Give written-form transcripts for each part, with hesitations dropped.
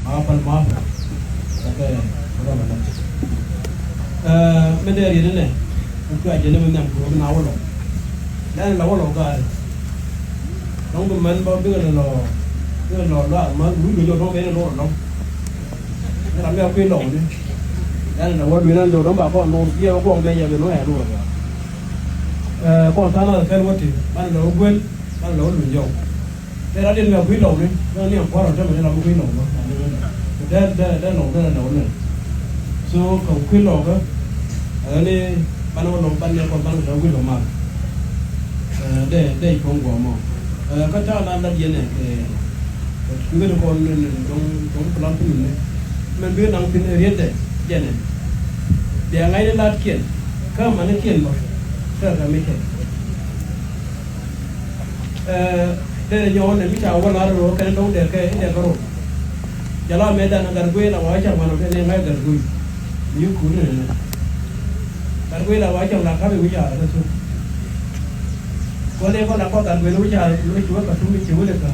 apa maaf okay orang mana mende ri ne ko ajene men nam ko na wolo dan la wolo ga dong du man ba bi lo la ma lu yo do be lo no la me ko lo ni dan la wo bi nan do dong ba ko no ye ko me ye no ya lo ko ta na ka woti ban lo gwen ban lo lu yo thế đó đến là quý lầu đi, nó niệm quá rồi cho mình làm quý lầu mà, để lầu đó là lầu này, số còn quý lầu đó, ở đây ban đầu lầu ban này còn ban đầu quý lầu mà, để không quá mà, cái chỗ nào là gì này, cái người con trong làm phim này, mình biết làm phim này đấy, gì này, để ngay đến là kiện, cái mà nó kiện mà, cái là mấy cái để nhau này mình chào qua là rồi cái đâu để cái rồi giờ mấy đàn gần quê là vài chồng mà nó cái này ngay gần quê như cũ này gần quê là vài chồng là các bây giờ là sao có đây con là con gần quê bây giờ lúc chúa cả chúng mình chịu được cả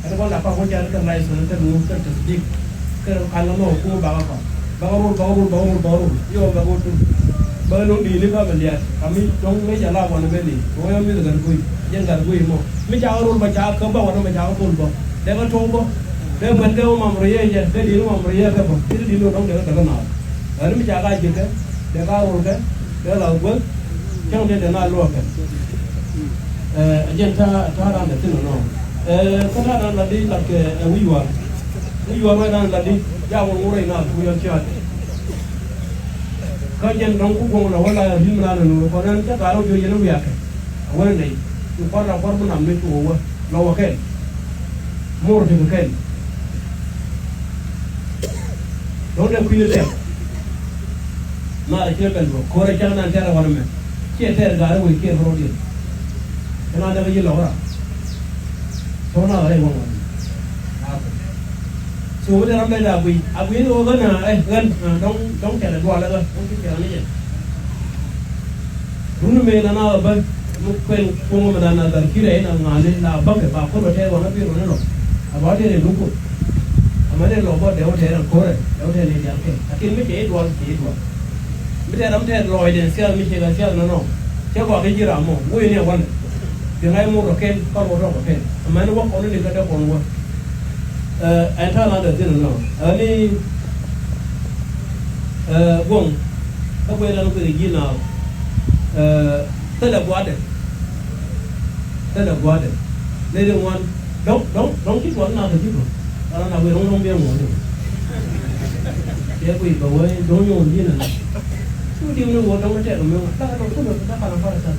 cái con là con chơi cái này rồi cái đúng cái thực đi cái ăn nó nổ cua bao rồi yêu bao rồi bữa lúc đi lúc đó mình liền kami trong mấy giờ lao vào bên đi rồi em biết gần quê dân gần quê mà mấy cháu luôn mà cháu cơm bao nó mà cháu tuần bao để có trâu bao để mình kêu mà rồi vậy để đi mà rồi cái bao cái đi luôn không để cái nào ở mấy cháu cái gì cái để có rồi cái để là quên trong đây để nào luôn cái dân ta đang để tin nó cái đó là đi là cái quý vào đây là đi giao một người nào quý vào chơi cái dân trong khu vực nào là hiếm là nữa còn nên chắc là nó chơi nó việc cái này tu para para pun ambil tu awak lawa kan mur juga kan don't have clear there na ada clear kan bro kore jangan nanti ada warna me kia ter gara woi kia horodi kena ada bagi lawa sona ada yang mana so kita ramai dah abui ini orang kan dong cakap dua lagi dong cakap ni je dulu me nana abang mungkin pungu mana dar kira ina ngale la bakke ba ko rote wona bi ro no abade ne luko amade lo bo de hote ran kore de hote ne janke akin mi te dwal mi te ram te loy den sel mi te ga sel no che ko ke jira mo wo ne wan de ngai mo ro ken ko ro ken amane wo ko ne ga de ko wo enta na de tin no ani wong ko be la no ke ji na tất là quá đấy nên là ngoan đóng chích quán nào thì chích rồi đó là về đóng bia ngồi rồi thế quỷ bảo ấy đóng nhổn như này cứ điều nó ngồi trong cái trẻ của mình ta không có được ta làm sao sao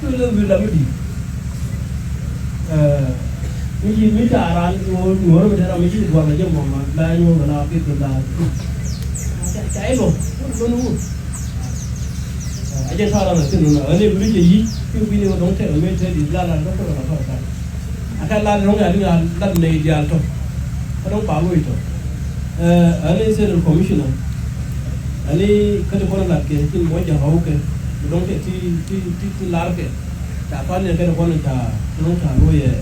cứ lưu làm cái gì mình trả ra ngồi mình ra mình chỉ qua cái giống mà là nhổn là cái từ là cháy rồi nó aja salah nak sini nak, ini beli je, itu bini orang cakap, mereka di jalan, tak pernah apa-apa. Akan lalu orang ada lalu ni dia tu, orang palu itu. Ini saya commissioner, ini kerja orang lagi, itu macam hau ke, orang cakap ti lar ke, tak apa ni kerja orang cakap, orang cakap loye.